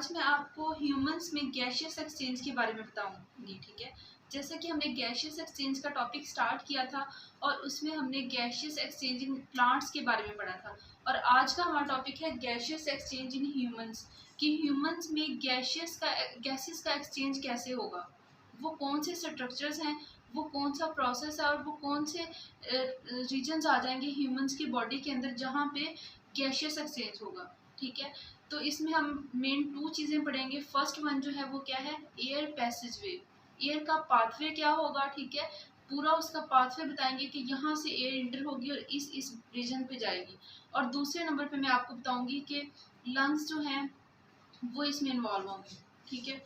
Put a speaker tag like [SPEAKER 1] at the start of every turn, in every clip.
[SPEAKER 1] आज मैं आपको ह्यूमंस में गैशियस एक्सचेंज के बारे में बताऊंगी। ठीक है, जैसे कि हमने गैशियस एक्सचेंज का टॉपिक स्टार्ट किया था और उसमें हमने गैशियस एक्सचेंज इन प्लांट्स के बारे में पढ़ा था। और आज का हमारा टॉपिक है गैशियस एक्सचेंज इन ह्यूमंस, कि ह्यूमंस में गैसेस का एक्सचेंज कैसे होगा, वो कौन से स्ट्रक्चर्स हैं, वो कौन सा प्रोसेस है और वो कौन से रीजन्स आ जाएंगे ह्यूमंस की बॉडी के अंदर जहाँ पे गैशियस एक्सचेंज होगा। ठीक है, तो इसमें हम मेन 2 चीज़ें पढ़ेंगे। फर्स्ट वन जो है वो क्या है, एयर पैसेज वे, एयर का पाथवे क्या होगा। ठीक है, पूरा उसका पाथवे बताएंगे कि यहाँ से एयर इंटर होगी और इस रीजन पे जाएगी। और दूसरे नंबर पे मैं आपको बताऊंगी कि लंग्स जो हैं वो इसमें इन्वॉल्व होंगे। ठीक है,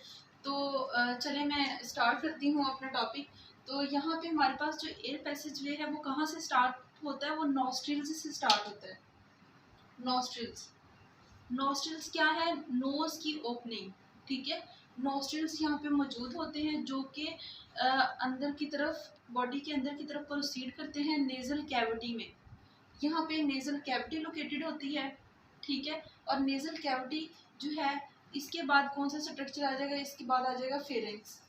[SPEAKER 1] तो चले मैं स्टार्ट करती हूँ अपना टॉपिक। तो यहाँ पे हमारे पास जो एयर पैसेज वे है वो कहाँ से स्टार्ट होता है, वो नॉस्ट्रिल्स से स्टार्ट होता है। नॉस्ट्रिल्स क्या है, नोज की ओपनिंग। ठीक है, नॉस्ट्रिल्स यहाँ पे मौजूद होते हैं जो कि अंदर की तरफ, बॉडी के अंदर की तरफ प्रोसीड करते हैं नेजल कैविटी में। यहाँ पे नेजल कैविटी लोकेटेड होती है। ठीक है, और नेजल कैविटी जो है, इसके बाद कौन सा स्ट्रक्चर आ जाएगा, इसके बाद आ जाएगा फेरेंक्स।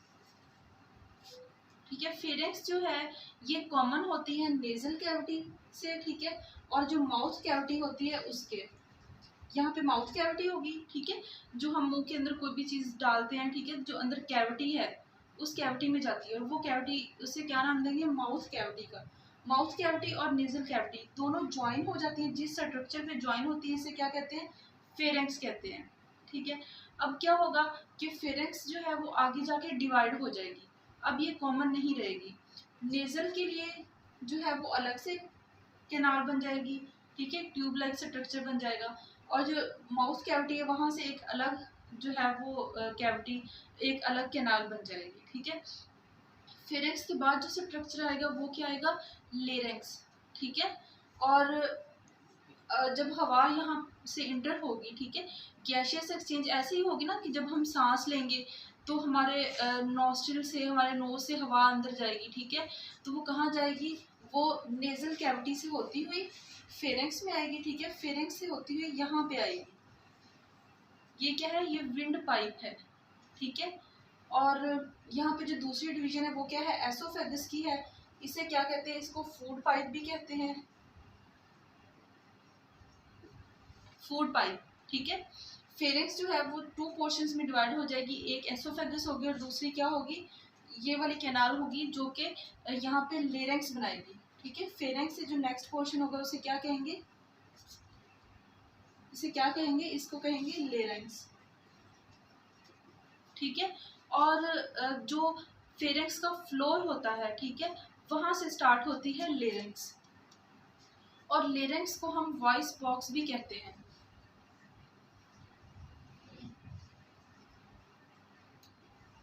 [SPEAKER 1] ठीक है, फेरेंक्स जो है ये कॉमन होती है नेजल कैविटी से। ठीक है, और जो माउथ कैविटी होती है उसके, यहाँ पे माउथ कैविटी होगी। ठीक है, जो हम मुंह के अंदर कोई भी चीज़ डालते हैं, ठीक है, जो अंदर कैविटी है उस कैविटी में जाती है और वो कैविटी, उसे क्या नाम देंगे, माउथ कैविटी का। माउथ कैविटी और नेजल कैविटी दोनों ज्वाइन हो जाती है, जिस स्ट्रक्चर पे ज्वाइन होती है इसे क्या कहते हैं, फेरेंक्स कहते हैं। ठीक है, अब क्या होगा कि फेरेंक्स जो है वो आगे जाके डिवाइड हो जाएगी, अब ये कॉमन नहीं रहेगी। नेजल के लिए जो है वो अलग से कैनाल बन जाएगी। ठीक है, ट्यूब लाइक स्ट्रक्चर बन जाएगा। और जो माउथ कैविटी है वहाँ से एक अलग जो है वो कैविटी, एक अलग कैनाल बन जाएगी। ठीक है, फेरेंक्स के बाद जो स्ट्रक्चर आएगा वो क्या आएगा, लेरेंक्स। ठीक है, और जब हवा यहाँ से इंटर होगी, ठीक है, गैशियस एक्सचेंज ऐसे ही होगी ना कि जब हम सांस लेंगे तो हमारे नॉस्ट्रिल से, हमारे नोज से हवा अंदर जाएगी। ठीक है, तो वो कहाँ जाएगी, वो नेजल कैविटी से होती हुई फेरेंक्स में आएगी। ठीक है, फेरेंक्स से होती हुई यहाँ पे आएगी। ये क्या है, ये विंड पाइप है। ठीक है, और यहाँ पे जो दूसरी डिवीजन है वो क्या है, एसोफेगस की है। इसे क्या कहते हैं, इसको फूड पाइप भी कहते हैं, फूड पाइप। ठीक है, फेरेंक्स जो है वो 2 पोर्शंस में डिवाइड हो जाएगी, एक एसोफेगस होगी और दूसरी क्या होगी, ये वाली कैनाल होगी जो कि यहाँ पे लेरेंक्स बनाएगी। ठीक है, फेरेंक्स से जो नेक्स्ट पोर्शन होगा उसे क्या कहेंगे, इसे क्या कहेंगे, इसको कहेंगे लेरेंक्स। ठीक है, और जो फेरेंक्स का फ्लोर होता है, ठीक है, वहां से स्टार्ट होती है लेरेंक्स। और लेरेंक्स को हम वॉइस बॉक्स भी कहते हैं।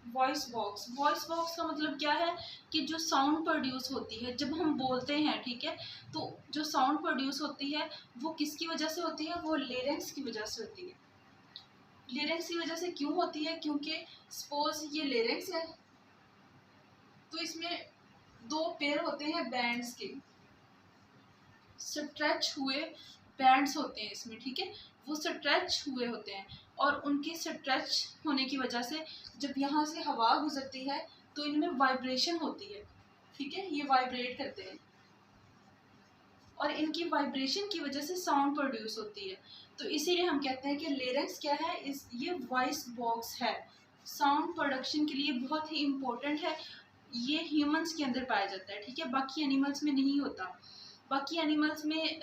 [SPEAKER 1] वॉइस बॉक्स का मतलब क्या है कि जो साउंड प्रोड्यूस होती है जब हम बोलते हैं, ठीक है, तो जो साउंड प्रोड्यूस होती है वो किसकी वजह से होती है, वो लेरेंक्स की वजह से होती है। लेरेंक्स की वजह से क्यों होती है, क्योंकि सपोज ये लेरेंक्स है तो इसमें 2 पेयर होते हैं बैंड्स के, स्ट्रेच हुए बैंड्स होते हैं इसमें। ठीक है, वो स्ट्रेच हुए होते हैं और उनके स्ट्रेच होने की वजह से जब यहाँ से हवा गुजरती है तो इनमें वाइब्रेशन होती है। ठीक है, ये वाइब्रेट करते हैं और इनकी वाइब्रेशन की वजह से साउंड प्रोड्यूस होती है। तो इसीलिए हम कहते हैं कि लेरेंक्स क्या है, ये वॉइस बॉक्स है, साउंड प्रोडक्शन के लिए बहुत ही इम्पोर्टेंट है। ये ह्यूमंस के अंदर पाया जाता है। ठीक है, बाकी एनिमल्स में नहीं होता। बाकी एनिमल्स में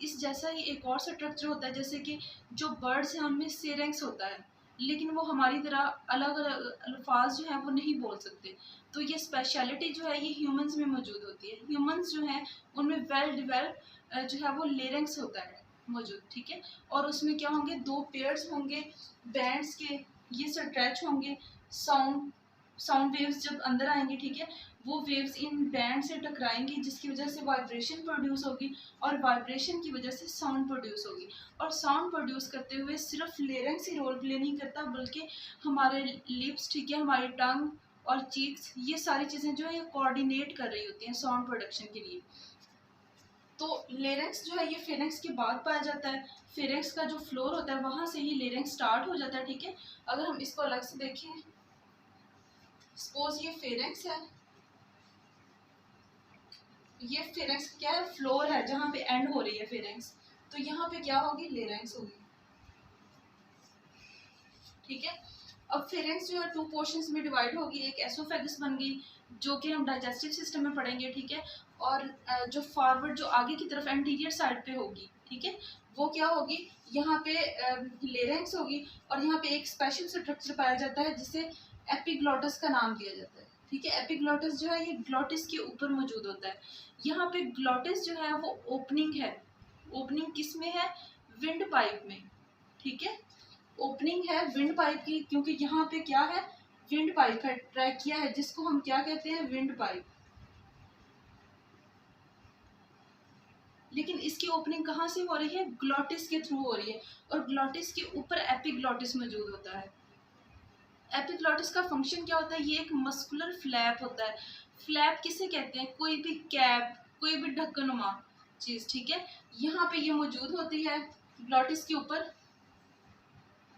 [SPEAKER 1] इस जैसा ही एक और स्ट्रक्चर होता है, जैसे कि जो बर्ड्स हैं उनमें सेरेंक्स होता है, लेकिन वो हमारी तरह अलग अलग अल्फाज जो है वो नहीं बोल सकते। तो ये स्पेशलिटी जो है ये ह्यूमंस में मौजूद होती है। ह्यूमंस जो हैं उनमें वेल डिवेल्प जो है वो लेरेंक्स होता है मौजूद। ठीक है, और उसमें क्या होंगे, 2 पेयर्स होंगे बैंड्स के, ये स्ट्रेच होंगे, साउंड वेव्स जब अंदर आएंगे, ठीक है, वो वेव्स इन बैंड से टकराएंगी जिसकी वजह से वाइब्रेशन प्रोड्यूस होगी और वाइब्रेशन की वजह से साउंड प्रोड्यूस होगी। और साउंड प्रोड्यूस करते हुए सिर्फ लेरेंक्स ही रोल प्ले नहीं करता, बल्कि हमारे लिप्स, ठीक है, हमारी टंग और चीक्स, ये सारी चीज़ें जो है कोऑर्डिनेट कर रही होती हैं साउंड प्रोडक्शन के लिए। तो लेरेंक्स जो है ये फेरेंक्स के बाद पाया जाता है। फेरेंक्स का जो फ्लोर होता है वहां से ही लेरेंक्स स्टार्ट हो जाता है, ठीक है। अगर हम इसको अलग से देखें, सपोज ये फेरेंक्स है, ये फेरेंक्स क्या है, फ्लोर है जहाँ पे एंड हो रही है फेरेंक्स, तो यहाँ पे क्या होगी, लेरेंक्स होगी, ठीक है। अब फेरेंक्स जो है टू पोर्शंस में डिवाइड होगी, एक एसोफेगस बन गई जो कि हम डाइजेस्टिव सिस्टम में पढ़ेंगे, ठीक है। और जो फॉरवर्ड जो आगे की तरफ एंटीरियर साइड पे होगी, ठीक है, वो क्या होगी, यहाँ पे लेरेंक्स होगी। और यहाँ पे एक स्पेशल स्ट्रक्चर पाया जाता है जिसे एपिग्लॉटिस का नाम दिया जाता है, ठीक है। एपिग्लॉटिस जो है ये ग्लॉटिस के ऊपर मौजूद होता है। यहाँ पे ग्लॉटिस जो है वो ओपनिंग है, ओपनिंग किस में है, विंड पाइप में, ठीक है। ओपनिंग है विंड पाइप की, क्योंकि यहाँ पे क्या है, विंड पाइप है, ट्रैकिया है, जिसको हम क्या कहते हैं, विंड पाइप। लेकिन इसकी ओपनिंग कहाँ से हो रही है, ग्लॉटिस के थ्रू हो रही है, और ग्लॉटिस के ऊपर एपिग्लॉटिस मौजूद होता है। एपिग्लॉटिस का फंक्शन क्या होता है, ये एक मस्कुलर फ्लैप होता है। फ्लैप किसे कहते हैं, कोई भी कैप, कोई भी ढक्कनुमा चीज, ठीक है, यहाँ पे ये मौजूद होती है ग्लॉटिस के ऊपर,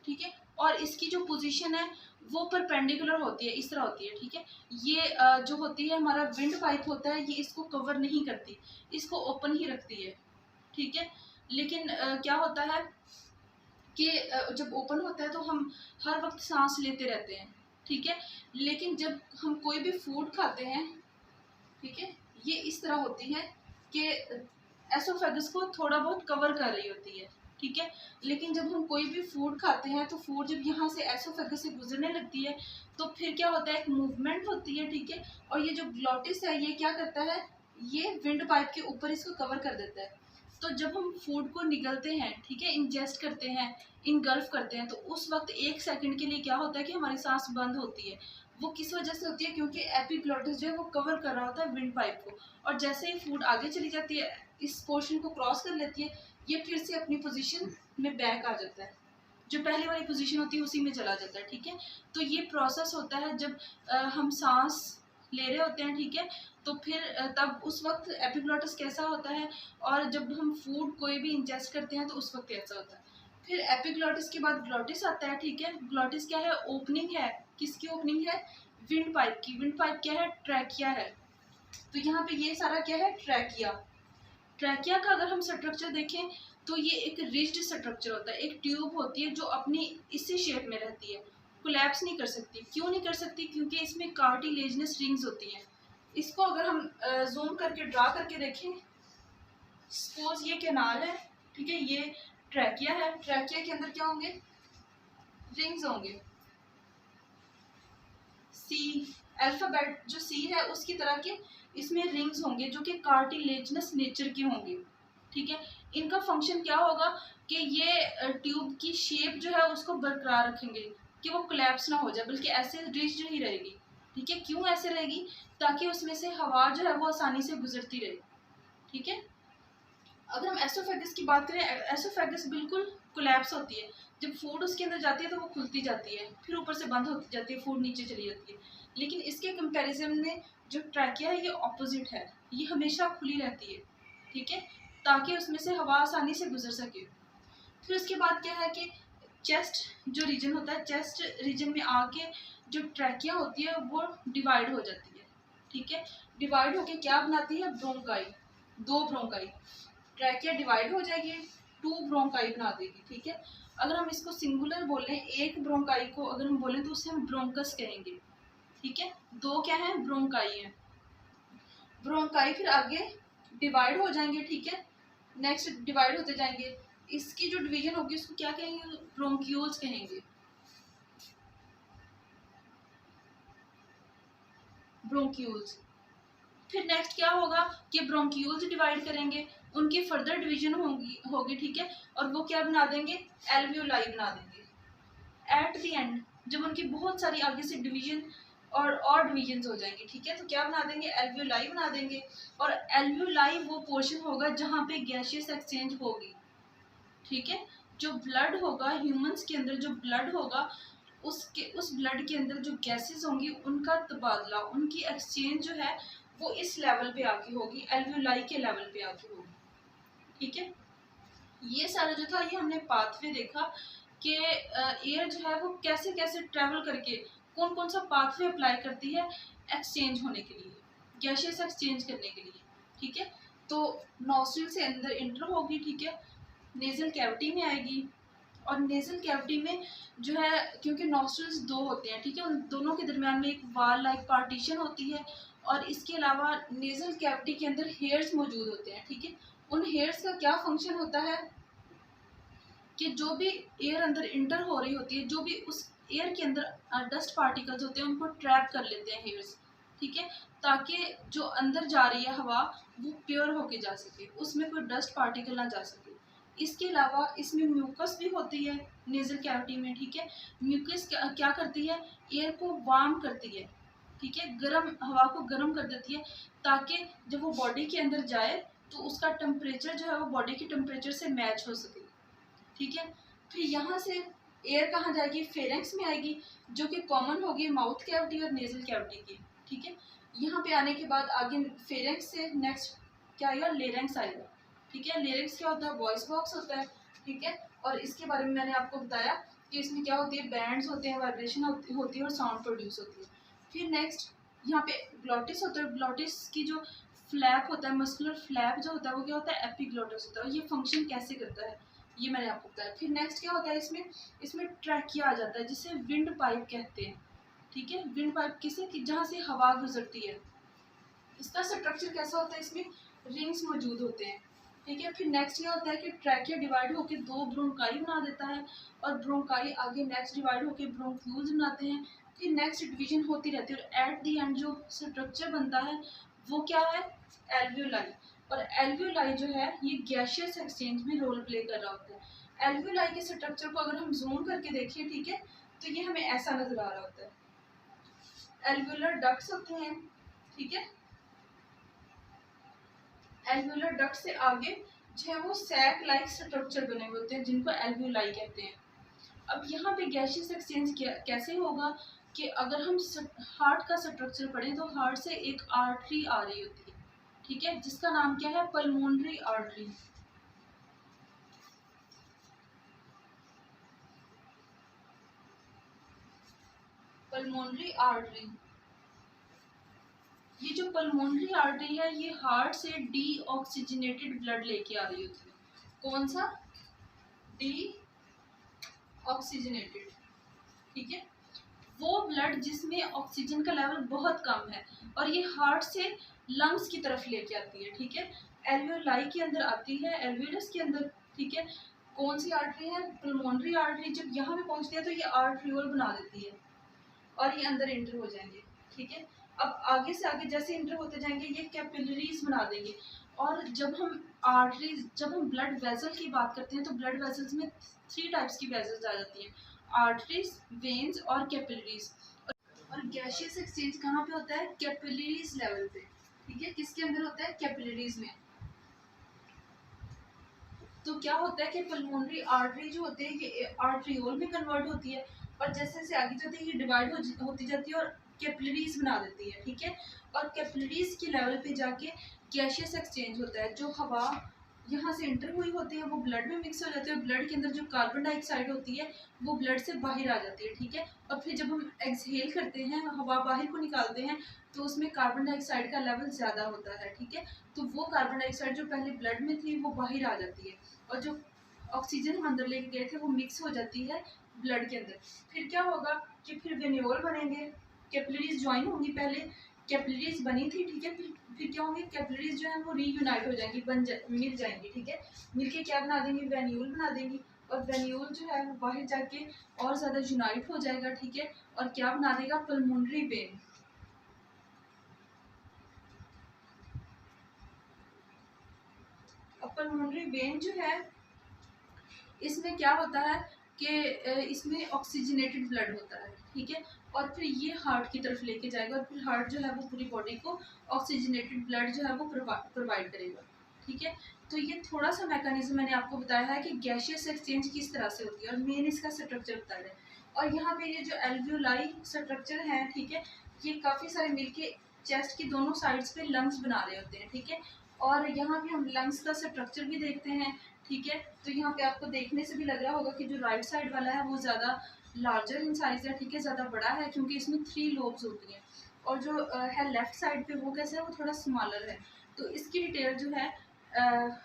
[SPEAKER 1] ठीक है। और इसकी जो पोजीशन है वो परपेंडिकुलर होती है, इस तरह होती है, ठीक है। ये जो होती है हमारा विंड पाइप होता है, ये इसको कवर नहीं करती, इसको ओपन ही रखती है, ठीक है। लेकिन क्या होता है कि जब ओपन होता है तो हम हर वक्त सांस लेते रहते हैं, ठीक है। लेकिन जब हम कोई भी फूड खाते हैं, ठीक है, ये इस तरह होती है कि एसोफेगस को थोड़ा बहुत कवर कर रही होती है, ठीक है। लेकिन जब हम कोई भी फूड खाते हैं तो फूड जब यहाँ से एसोफेगस से गुजरने लगती है तो फिर क्या होता है, एक मूवमेंट होती है, ठीक है। और ये जो ग्लॉटिस है ये क्या करता है, ये विंड पाइप के ऊपर इसको कवर कर देता है। तो जब हम फूड को निगलते हैं, ठीक है, इंजेस्ट करते हैं, इनगल्फ करते हैं, तो उस वक्त 1 सेकंड के लिए क्या होता है कि हमारी सांस बंद होती है। वो किस वजह से होती है, क्योंकि एपिग्लॉटिस जो है वो कवर कर रहा होता है विंड पाइप को। और जैसे ही फूड आगे चली जाती है, इस पोर्शन को क्रॉस कर लेती है, ये फिर से अपनी पोजीशन में बैक आ जाता है, जो पहले वाली पोजीशन होती है उसी में चला जाता है, ठीक है। तो ये प्रोसेस होता है जब हम सांस ले रहे होते हैं, ठीक है। तो फिर तब उस वक्त एपिग्लॉटिस कैसा होता है, और जब हम फूड कोई भी इंजेस्ट करते हैं तो उस वक्त कैसा होता है। फिर एपिग्लॉटिस के बाद ग्लॉटिस आता है, ठीक है। ग्लॉटिस क्या है, ओपनिंग है, किसकी ओपनिंग है, विंड पाइप की। विंड पाइप क्या है, ट्रैकिया है। तो यहाँ पे ये सारा क्या है, ट्रैकिया। ट्रैकिया का अगर हम स्ट्रक्चर देखें तो ये एक रिज्ड स्ट्रक्चर होता है, एक ट्यूब होती है जो अपनी इसी शेप में रहती है, कोलैप्स नहीं कर सकती। क्यों नहीं कर सकती, क्योंकि इसमें कार्टिलेजनस रिंग्स होती हैं। इसको अगर हम जूम करके ड्रा करके देखें, सपोज ये कैनाल है, ठीक है, ये ट्रैकिया है, ट्रैकिया के अंदर क्या होंगे, रिंग्स होंगे, सी, अल्फाबेट जो सी है उसकी तरह के इसमें रिंग्स होंगे जो कि कार्टिलेजनस नेचर के होंगे, ठीक है। इनका फंक्शन क्या होगा कि ये ट्यूब की शेप जो है उसको बरकरार रखेंगे कि वो कोलैप्स ना हो जाए, बल्कि ऐसे रिज्ड ही रहेगी, ठीक है। क्यों ऐसे रहेगी, ताकि उसमें से हवा जो है वो आसानी से गुजरती रहे, ठीक है। अगर हम एसोफेगस की बात करें, एसोफेगस बिल्कुल कोलैप्स होती है, जब फूड उसके अंदर जाती है तो वो खुलती जाती है, फिर ऊपर से बंद होती जाती है, फूड नीचे चली जाती है। लेकिन इसके कंपैरिजन में जो ट्रैकिया है ये ऑपोजिट है, ये हमेशा खुली रहती है, ठीक है, ताकि उसमें से हवा आसानी से गुजर सके। फिर उसके बाद क्या है कि चेस्ट जो रीजन होता है, चेस्ट रीजन में आके जो ट्रैकिया होती है वो डिवाइड हो जाती है, ठीक है। डिवाइड होके क्या बनाती है, ब्रोंकाई, 2 ब्रोंकाई। ट्रैकिया डिवाइड हो जाएगी, 2 ब्रोंकाई बना देगी, ठीक है। अगर हम इसको सिंगुलर बोलें, एक ब्रोंकाई को अगर हम बोलें तो उसे हम ब्रोंकस कहेंगे, ठीक है। 2 क्या है, ब्रोंकाई है। ब्रोंकाई फिर आगे डिवाइड हो जाएंगे, ठीक है, नेक्स्ट डिवाइड होते जाएंगे। इसकी जो डिवीजन होगी उसको क्या कहेंगे, ब्रोंक्यूल्स कहेंगे, ब्रोंक्यूल्स। फिर नेक्स्ट क्या होगा कि ब्रोंक्यूल्स डिवाइड करेंगे, उनकी फर्दर डिवीजन होगी, ठीक है, और वो क्या बना देंगे, एल्वियोलाई बना देंगे। एट द एंड जब उनकी बहुत सारी आगे से डिवीजन और डिवीजन हो जाएंगे, ठीक है, तो क्या बना देंगे, एल्वियोलाई बना देंगे। और एल्वियोलाई वो पोर्शन होगा जहाँ पे गैसियस एक्सचेंज होगी, ठीक है। जो ब्लड होगा ह्यूमंस के अंदर, जो ब्लड होगा उस ब्लड के अंदर जो गैसेस होंगी उनका तबादला, उनकी एक्सचेंज जो है वो इस लेवल पे आके होगी, एल्वियोलाई के लेवल पे आके होगी, ठीक है। ये सारा जो था ये हमने पाथवे देखा कि एयर जो है वो कैसे कैसे ट्रेवल करके कौन कौन सा पाथवे अप्लाई करती है एक्सचेंज होने के लिए, गैसेस एक्सचेंज करने के लिए। ठीक है, तो नॉस्ट्रिल से अंदर इंटर होगी, ठीक है, नेजल कैविटी में आएगी, और नेजल कैविटी में जो है क्योंकि नॉस्ट्रिल्स दो होते हैं, ठीक है, उन दोनों के दरमियान में एक वाल लाइक पार्टीशन होती है, और इसके अलावा नेजल कैविटी के अंदर हेयर्स मौजूद होते हैं। ठीक है, उन हेयर्स का क्या फंक्शन होता है कि जो भी एयर अंदर इंटर हो रही होती है, जो भी उस एयर के अंदर डस्ट पार्टिकल्स होते हैं उनको ट्रैप कर लेते हैं हेयर्स। ठीक है, ताकि जो अंदर जा रही है हवा वो प्योर होके जा सके, उसमें कोई डस्ट पार्टिकल ना जा सके। इसके अलावा इसमें म्यूकस भी होती है नेजल कैविटी में। ठीक है, म्यूकस क्या करती है, एयर को वार्म करती है। ठीक है, गर्म हवा को गर्म कर देती है ताकि जब वो बॉडी के अंदर जाए तो उसका टेम्परेचर जो है वो बॉडी के टेम्परेचर से मैच हो सके। ठीक है, फिर यहाँ से एयर कहाँ जाएगी, फेरेंक्स में आएगी, जो कि कॉमन होगी माउथ कैविटी और नेजल कैविटी की। ठीक है, यहाँ पे आने के बाद आगे फेरेंक्स से नेक्स्ट क्या आएगा, लेरेंक्स आएगा। ठीक है, लेरेंक्स क्या होता है, वॉइस बॉक्स होता है। ठीक है, और इसके बारे में मैंने आपको बताया कि इसमें क्या होती है, बैंड्स होते हैं, वाइब्रेशन होती है और साउंड प्रोड्यूस होती है। फिर नेक्स्ट यहाँ पे ग्लॉटिस होता है, ग्लॉटिस की जो फ्लैप होता है, मस्कुलर फ्लैप जो होता है वो क्या होता है, एपिग्लॉटिस होता है। और ये फंक्शन कैसे करता है ये मैंने आपको बताया। फिर नेक्स्ट क्या होता है, इसमें ट्रैकिया आ जाता है जिसे विंड पाइप कहते हैं। ठीक है, विंड पाइप किसे, जहाँ से हवा गुजरती है। इसका स्ट्रक्चर कैसा होता है, इसमें रिंग्स मौजूद होते हैं। ठीक है, फिर नेक्स्ट क्या होता है कि ट्रैकिया डिवाइड होकर दो ब्रोंकाई बना देता है, और ब्रोंकाई आगे नेक्स्ट डिवाइड होकर ब्रोंक्यूल्स बनाते हैं। फिर नेक्स्ट डिवीजन होती रहती है, और एट दी एंड जो स्ट्रक्चर बनता है वो क्या है, एल्वियोलाई। और एल्वियोलाई जो है ये गैसियस एक्सचेंज में रोल प्ले कर रहा होता है। एल्वियोलाई के स्ट्रक्चर को अगर हम जूम करके देखें, ठीक है, तो ये हमें ऐसा नजर आ रहा होता है। एल्वियोलर डक्ट्स होते हैं। ठीक है, एल्वियोलर डक्ट से आगे जो है वो सैक लाइक स्ट्रक्चर बने हुए होते हैं जिनको एल्वियोलाई कहते हैं। अब यहाँ पे गैसियस एक्सचेंज कैसे होगा कि अगर हम हार्ट का स्ट्रक्चर पढ़ें तो हार्ट से एक आर्टरी आ रही होती है। ठीक है, जिसका नाम क्या है, पल्मोनरी आर्टरी। पल्मोनरी आर्टरी, ये जो पल्मोनरी आर्टरी है ये हार्ट से डीऑक्सीजनेटेड ब्लड लेके आ रही होती है। कौन सा, डी ऑक्सीजनेटेड। ठीक है, वो ब्लड जिसमें ऑक्सीजन का लेवल बहुत कम है, और ये हार्ट से लंग्स की तरफ लेके आती है। ठीक है, एल्वियोलाई के अंदर आती है, एल्वियोलस के अंदर। ठीक है, कौन सी आर्टरी है, पल्मोनरी आर्टरी। जब यहाँ पे पहुंचती है तो ये आर्ट्रियोल बना देती है और ये अंदर इंटर हो जाएंगे। ठीक है, अब आगे से आगे जैसे इंटर होते जाएंगे ये कैपिलरीज बना देंगे। और जब हम ब्लड वेसल की बात करते हैं तो ब्लड वेसल्स में 3 टाइप्स की वेसल्स आ जाती हैं, आर्टरीज, वेन्स और कैपिलरीज। और गैसियस एक्सचेंज कहाँ पे होता है, कैपिलरीज लेवल पे। ठीक है, किसके अंदर होता है, कैपिलरीज में। तो क्या होता है कि पल्मोनरी आर्टरी जो होते हैं ये आर्ट्रियोल में कन्वर्ट होती है, और जैसे जैसे आगे जाती है ये डिवाइड होती जाती है और कैपिलरीज बना देती है। ठीक है, और कैपिलरीज के लेवल पे जाके गैसियस एक्सचेंज होता है। जो हवा यहाँ से इंटर हुई होती है वो ब्लड में मिक्स हो जाती है, और ब्लड के अंदर जो कार्बन डाइऑक्साइड होती है वो ब्लड से बाहर आ जाती है। ठीक है, और फिर जब हम एक्सहेल करते हैं, हवा बाहर को निकालते हैं, तो उसमें कार्बन डाइऑक्साइड का लेवल ज़्यादा होता है। ठीक है, तो वो कार्बन डाइऑक्साइड जो पहले ब्लड में थी वो बाहर आ जाती है, और जो ऑक्सीजन हम अंदर लेके गए थे वो मिक्स हो जाती है ब्लड के अंदर। फिर क्या होगा कि फिर वेन्यूल बनेंगे, कैपिलरीज ज्वाइन होंगी, पहले कैपिलरीज बनी थी। ठीक है, फिर क्या होंगे, कैपिलरीज जो है वो रीयूनाइट हो जाएंगी, मिल जाएंगी। ठीक है, मिलके क्या बना देंगे, वेन्यूल बना देंगी, और वेन्यूल जो है वो बाहर जाके और ज़्यादा यूनाइट हो जाएगा। ठीक है, और क्या बना देगा, पल्मोनरी वेन। अब पल्मोनरी वेन जो है इसमें क्या होता है कि इसमें ऑक्सीजनेटेड ब्लड होता है। ठीक है, और फिर ये हार्ट की तरफ लेके जाएगा, और फिर हार्ट जो है वो पूरी बॉडी को ऑक्सीजनेटेड ब्लड जो है वो प्रोवाइड करेगा। ठीक है, तो ये थोड़ा सा मैकेनिज्म मैंने आपको बताया है कि गैसियस एक्सचेंज किस तरह से होती है, और मेन इसका स्ट्रक्चर बताया है। और यहाँ पे ये जो एल्वियोलाई स्ट्रक्चर है, ठीक है, ये काफ़ी सारे मिलके चेस्ट की दोनों साइड्स पे लंग्स बना रहे होते हैं। ठीक है, और यहाँ पे हम लंग्स का स्ट्रक्चर भी देखते हैं, ठीक है। तो यहाँ पे आपको देखने से भी लग रहा होगा कि जो राइट साइड वाला है वो ज़्यादा लार्जर इन साइज है, ठीक है, ज़्यादा बड़ा है क्योंकि इसमें 3 लोब्स होती हैं। और जो है लेफ्ट साइड पे वो कैसा है, वो थोड़ा स्मॉलर है। तो इसकी डिटेल जो है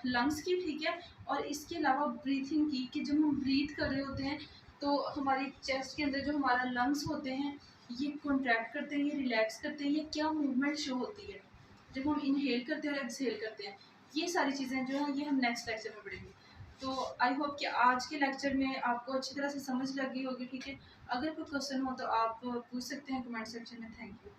[SPEAKER 1] लंग्स की, ठीक है, और इसके अलावा ब्रीथिंग की, कि जब हम ब्रीथ कर रहे होते हैं तो हमारी चेस्ट के अंदर जो हमारा लंग्स होते हैं ये कॉन्ट्रैक्ट करते हैं, ये रिलैक्स करते हैं, ये क्या मूवमेंट शो होती है जब हम इनहेल करते हैं और एक्सहेल करते हैं। ये सारी चीज़ें जो है ये हम नेक्स्ट लेक्चर में पढ़ेंगे। तो आई होप कि आज के लेक्चर में आपको अच्छी तरह से समझ लग गई होगी, ठीक है। अगर कोई क्वेश्चन हो तो आप पूछ सकते हैं कमेंट सेक्शन में। Thank you.